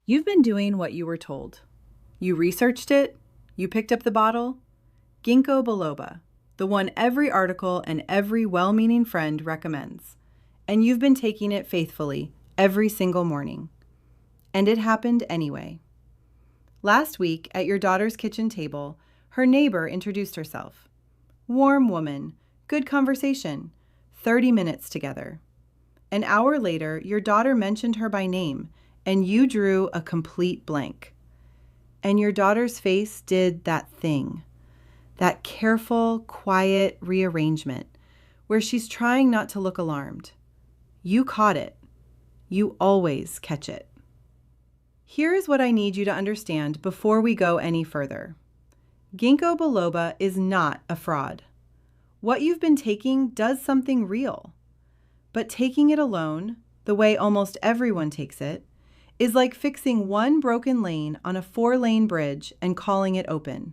You've been doing what you were told. You researched it, you picked up the bottle. Ginkgo biloba, the one every article and every well-meaning friend recommends. And you've been taking it faithfully every single morning. And it happened anyway. Last week, at your daughter's kitchen table, her neighbor introduced herself. Warm woman, good conversation, 30 minutes together. An hour later, your daughter mentioned her by name, and you drew a complete blank. And your daughter's face did that thing, that careful, quiet rearrangement, where she's trying not to look alarmed. You caught it. You always catch it. Here is what I need you to understand before we go any further. Ginkgo biloba is not a fraud. What you've been taking does something real. But taking it alone, the way almost everyone takes it, is like fixing one broken lane on a 4-lane bridge and calling it open.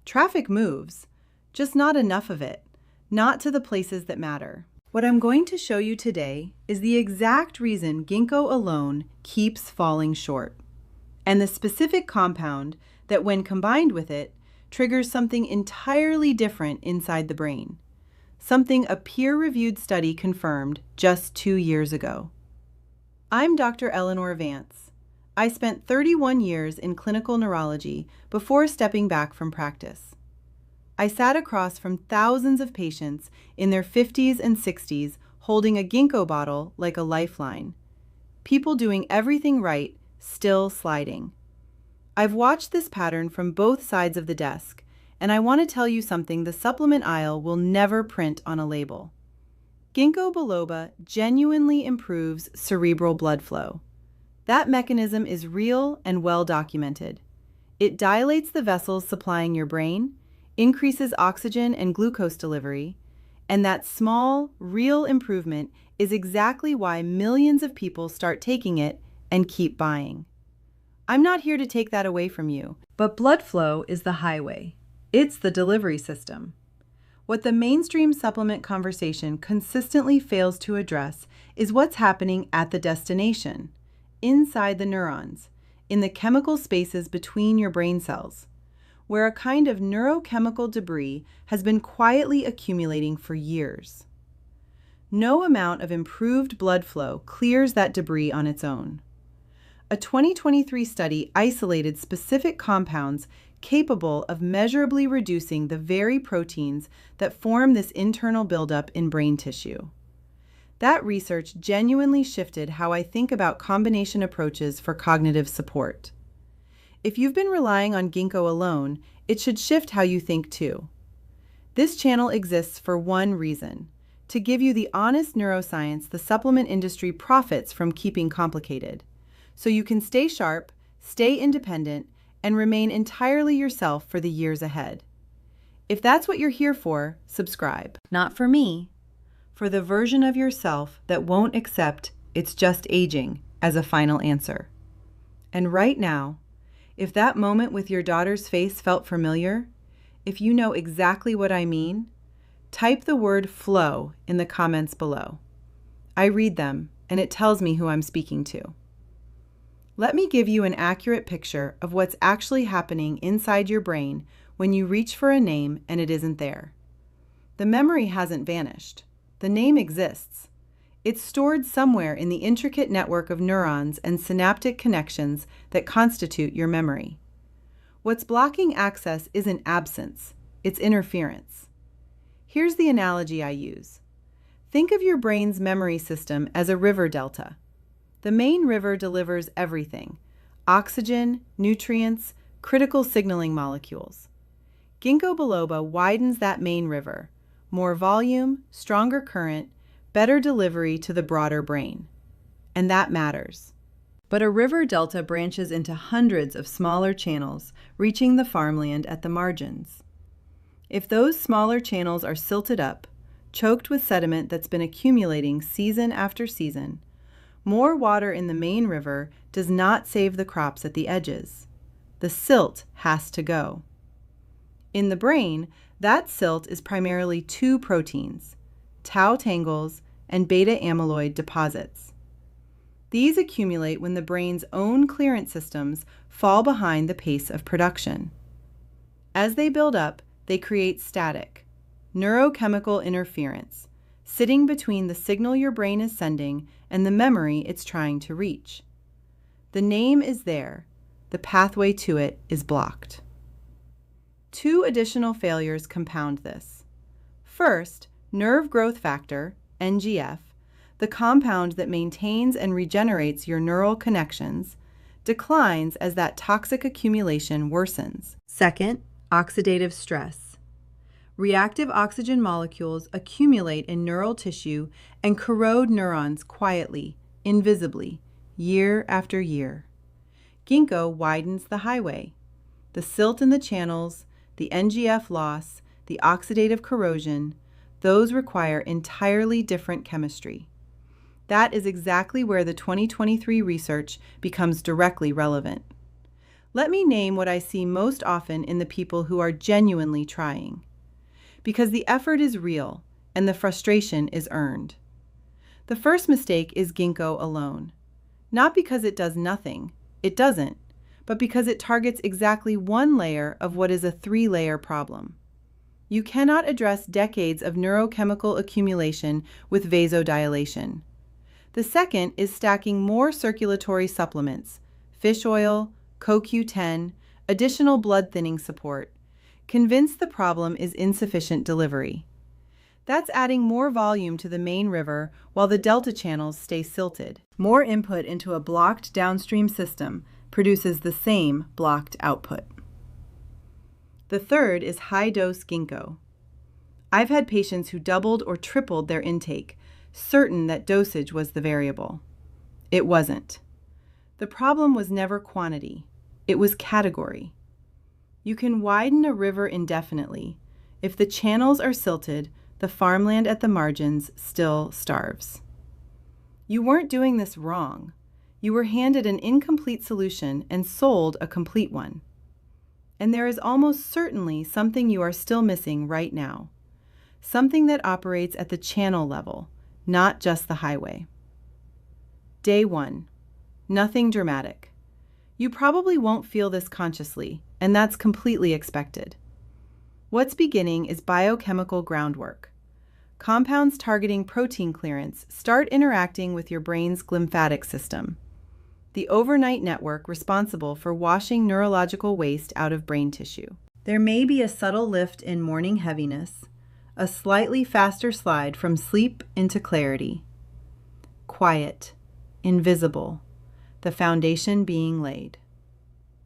Traffic moves, just not enough of it, not to the places that matter. What I'm going to show you today is the exact reason ginkgo alone keeps falling short, and the specific compound that, when combined with it, triggers something entirely different inside the brain, something a peer-reviewed study confirmed just 2 years ago. I'm Dr. Eleanor Vance. I spent 31 years in clinical neurology before stepping back from practice. I sat across from thousands of patients in their 50s and 60s holding a ginkgo bottle like a lifeline. People doing everything right, still sliding. I've watched this pattern from both sides of the desk, and I want to tell you something the supplement aisle will never print on a label. Ginkgo biloba genuinely improves cerebral blood flow. That mechanism is real and well documented. It dilates the vessels supplying your brain, increases oxygen and glucose delivery, and that small, real improvement is exactly why millions of people start taking it and keep buying. I'm not here to take that away from you, but blood flow is the highway. It's the delivery system. What the mainstream supplement conversation consistently fails to address is what's happening at the destination, inside the neurons, in the chemical spaces between your brain cells, where a kind of neurochemical debris has been quietly accumulating for years. No amount of improved blood flow clears that debris on its own. A 2023 study isolated specific compounds capable of measurably reducing the very proteins that form this internal buildup in brain tissue. That research genuinely shifted how I think about combination approaches for cognitive support. If you've been relying on ginkgo alone, it should shift how you think too. This channel exists for one reason: to give you the honest neuroscience the supplement industry profits from keeping complicated, so you can stay sharp, stay independent, and remain entirely yourself for the years ahead. If that's what you're here for, subscribe. Not for me, for the version of yourself that won't accept it's just aging as a final answer. And right now, if that moment with your daughter's face felt familiar, if you know exactly what I mean, type the word flow in the comments below. I read them, and it tells me who I'm speaking to. Let me give you an accurate picture of what's actually happening inside your brain when you reach for a name and it isn't there. The memory hasn't vanished. The name exists. It's stored somewhere in the intricate network of neurons and synaptic connections that constitute your memory. What's blocking access isn't absence, it's interference. Here's the analogy I use. Think of your brain's memory system as a river delta. The main river delivers everything: oxygen, nutrients, critical signaling molecules. Ginkgo biloba widens that main river: more volume, stronger current, better delivery to the broader brain. And that matters. But a river delta branches into hundreds of smaller channels, reaching the farmland at the margins. If those smaller channels are silted up, choked with sediment that's been accumulating season after season, more water in the main river does not save the crops at the edges. The silt has to go. In the brain, that silt is primarily two proteins: tau tangles and beta amyloid deposits. These accumulate when the brain's own clearance systems fall behind the pace of production. As they build up, they create static, neurochemical interference, sitting between the signal your brain is sending and the memory it's trying to reach. The name is there, the pathway to it is blocked. Two additional failures compound this. First, nerve growth factor, NGF, the compound that maintains and regenerates your neural connections, declines as that toxic accumulation worsens. Second, oxidative stress. Reactive oxygen molecules accumulate in neural tissue and corrode neurons quietly, invisibly, year after year. Ginkgo widens the highway. The silt in the channels, the NGF loss, the oxidative corrosion, those require entirely different chemistry. That is exactly where the 2023 research becomes directly relevant. Let me name what I see most often in the people who are genuinely trying. Because the effort is real and the frustration is earned. The first mistake is Ginkgo alone. Not because it does nothing, it doesn't, but because it targets exactly one layer of what is a three-layer problem. You cannot address decades of neurochemical accumulation with vasodilation. The second is stacking more circulatory supplements, fish oil, CoQ10, additional blood thinning support, convinced the problem is insufficient delivery. That's adding more volume to the main river while the delta channels stay silted. More input into a blocked downstream system produces the same blocked output. The third is high-dose Ginkgo. I've had patients who doubled or tripled their intake, certain that dosage was the variable. It wasn't. The problem was never quantity. It was category. You can widen a river indefinitely. If the channels are silted, the farmland at the margins still starves. You weren't doing this wrong. You were handed an incomplete solution and sold a complete one. And there is almost certainly something you are still missing right now. Something that operates at the channel level, not just the highway. Day 1. Nothing dramatic. You probably won't feel this consciously, and that's completely expected. What's beginning is biochemical groundwork. Compounds targeting protein clearance start interacting with your brain's glymphatic system, the overnight network responsible for washing neurological waste out of brain tissue. There may be a subtle lift in morning heaviness, a slightly faster slide from sleep into clarity. Quiet, invisible, the foundation being laid.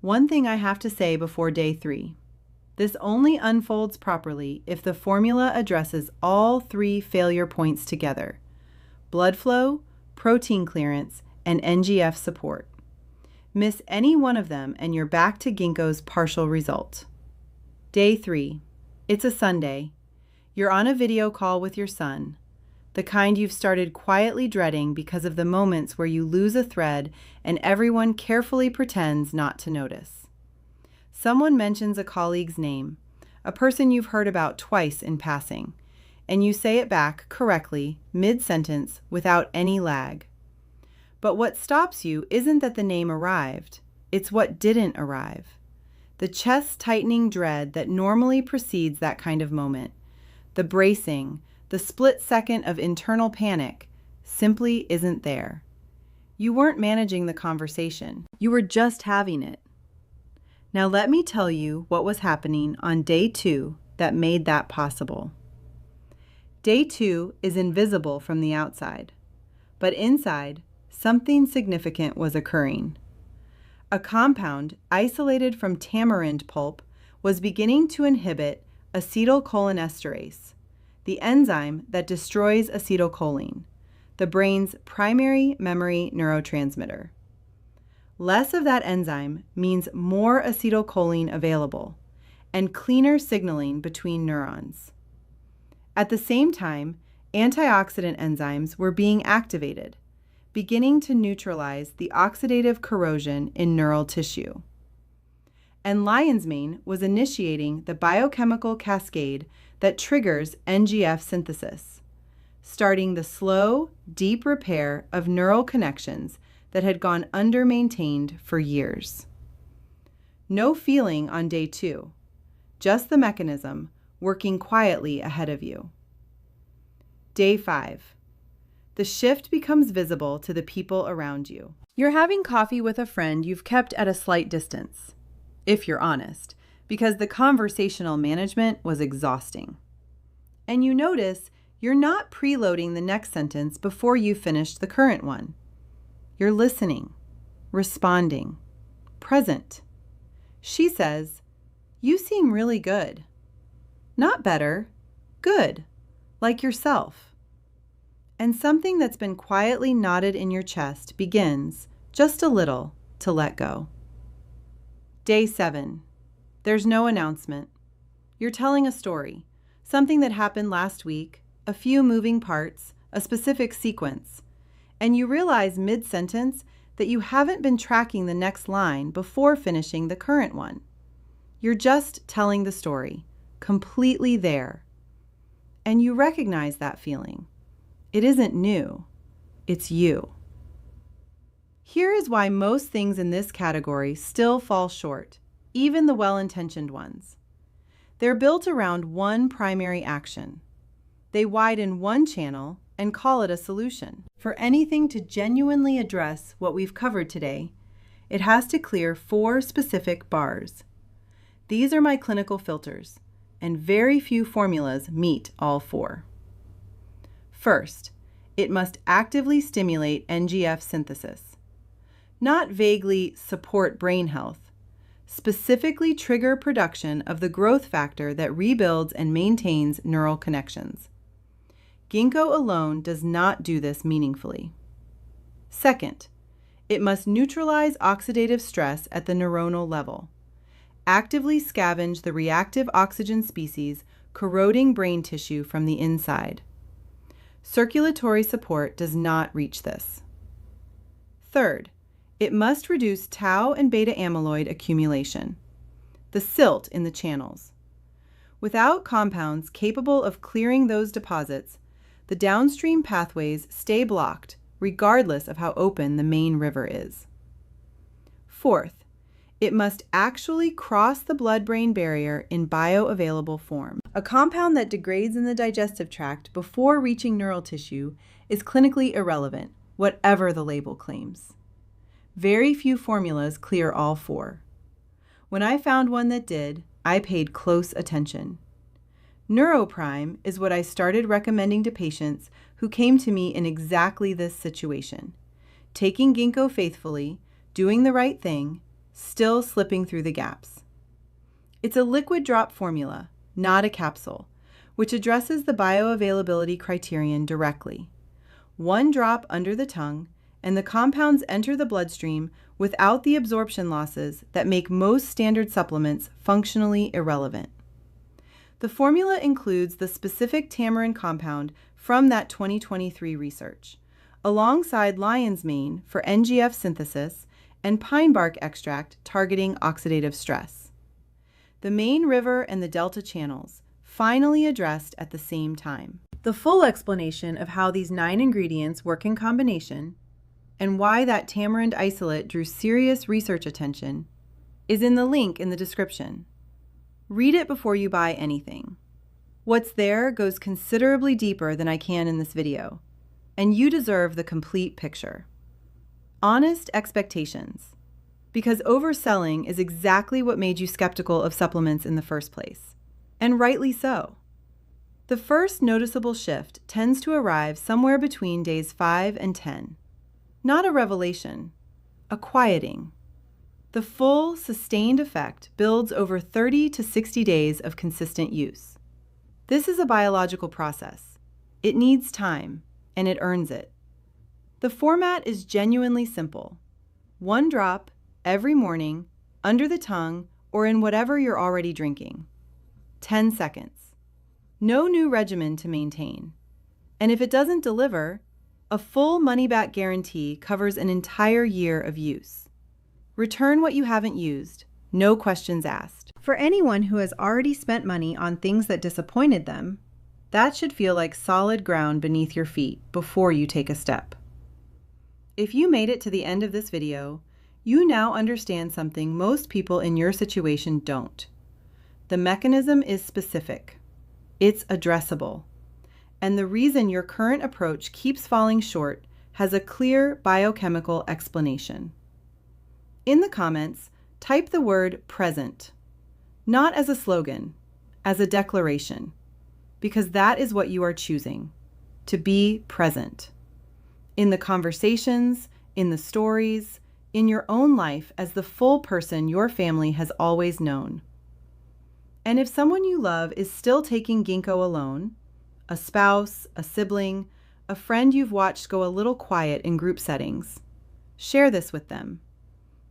One thing I have to say before day 3. This only unfolds properly if the formula addresses all 3 failure points together: blood flow, protein clearance, and NGF support. Miss any one of them and you're back to Ginkgo's partial result. Day 3. It's a Sunday. You're on a video call with your son, the kind you've started quietly dreading because of the moments where you lose a thread and everyone carefully pretends not to notice. Someone mentions a colleague's name, a person you've heard about twice in passing, and you say it back correctly, mid-sentence, without any lag. But what stops you isn't that the name arrived, it's what didn't arrive. The chest-tightening dread that normally precedes that kind of moment, the bracing, the split second of internal panic, simply isn't there. You weren't managing the conversation. You were just having it. Now let me tell you what was happening on day 2 that made that possible. Day 2 is invisible from the outside, but inside, something significant was occurring. A compound isolated from tamarind pulp was beginning to inhibit acetylcholinesterase, the enzyme that destroys acetylcholine, the brain's primary memory neurotransmitter. Less of that enzyme means more acetylcholine available and cleaner signaling between neurons. At the same time, antioxidant enzymes were being activated, beginning to neutralize the oxidative corrosion in neural tissue. And lion's mane was initiating the biochemical cascade that triggers NGF synthesis, starting the slow, deep repair of neural connections that had gone under-maintained for years. No feeling on day 2, just the mechanism working quietly ahead of you. Day 5. The shift becomes visible to the people around you. You're having coffee with a friend you've kept at a slight distance, if you're honest, because the conversational management was exhausting. And you notice you're not preloading the next sentence before you've finished the current one. You're listening, responding, present. She says, "You seem really good." Not better, good, like yourself. And something that's been quietly knotted in your chest begins, just a little, to let go. Day 7. There's no announcement. You're telling a story, something that happened last week, a few moving parts, a specific sequence, and you realize mid-sentence that you haven't been tracking the next line before finishing the current one. You're just telling the story, completely there. And you recognize that feeling. It isn't new, it's you. Here is why most things in this category still fall short, even the well-intentioned ones. They're built around one primary action. They widen one channel and call it a solution. For anything to genuinely address what we've covered today, it has to clear 4 specific bars. These are my clinical filters, and very few formulas meet all 4. First, it must actively stimulate NGF synthesis. Not vaguely support brain health, specifically trigger production of the growth factor that rebuilds and maintains neural connections. Ginkgo alone does not do this meaningfully. Second, it must neutralize oxidative stress at the neuronal level. Actively scavenge the reactive oxygen species corroding brain tissue from the inside. Circulatory support does not reach this. Third, it must reduce tau and beta amyloid accumulation, the silt in the channels. Without compounds capable of clearing those deposits, the downstream pathways stay blocked regardless of how open the main river is. Fourth, it must actually cross the blood-brain barrier in bioavailable form. A compound that degrades in the digestive tract before reaching neural tissue is clinically irrelevant, whatever the label claims. Very few formulas clear all 4. When I found one that did, I paid close attention. Neuroprime is what I started recommending to patients who came to me in exactly this situation, taking Ginkgo faithfully, doing the right thing, still slipping through the gaps. It's a liquid drop formula, not a capsule, which addresses the bioavailability criterion directly. 1 drop under the tongue, and the compounds enter the bloodstream without the absorption losses that make most standard supplements functionally irrelevant. The formula includes the specific tamarin compound from that 2023 research, alongside lion's mane for NGF synthesis and pine bark extract targeting oxidative stress. The main river and the delta channels, finally addressed at the same time. The full explanation of how these 9 ingredients work in combination and why that tamarind isolate drew serious research attention is in the link in the description. Read it before you buy anything. What's there goes considerably deeper than I can in this video, and you deserve the complete picture. Honest expectations, because overselling is exactly what made you skeptical of supplements in the first place, and rightly so. The first noticeable shift tends to arrive somewhere between days 5 and 10. Not a revelation, a quieting. The full, sustained effect builds over 30 to 60 days of consistent use. This is a biological process. It needs time, and it earns it. The format is genuinely simple. 1 drop every morning, under the tongue, or in whatever you're already drinking. 10 seconds. No new regimen to maintain. And if it doesn't deliver, a full money-back guarantee covers an entire year of use. Return what you haven't used, no questions asked. For anyone who has already spent money on things that disappointed them, that should feel like solid ground beneath your feet before you take a step. If you made it to the end of this video, you now understand something most people in your situation don't. The mechanism is specific. It's addressable. And the reason your current approach keeps falling short has a clear biochemical explanation. In the comments, type the word present, not as a slogan, as a declaration, because that is what you are choosing, to be present. In the conversations, in the stories, in your own life as the full person your family has always known. And if someone you love is still taking Ginkgo alone, a spouse, a sibling, a friend you've watched go a little quiet in group settings, share this with them.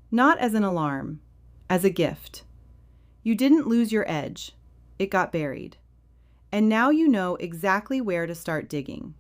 Not as an alarm, as a gift. You didn't lose your edge. It got buried. And now you know exactly where to start digging.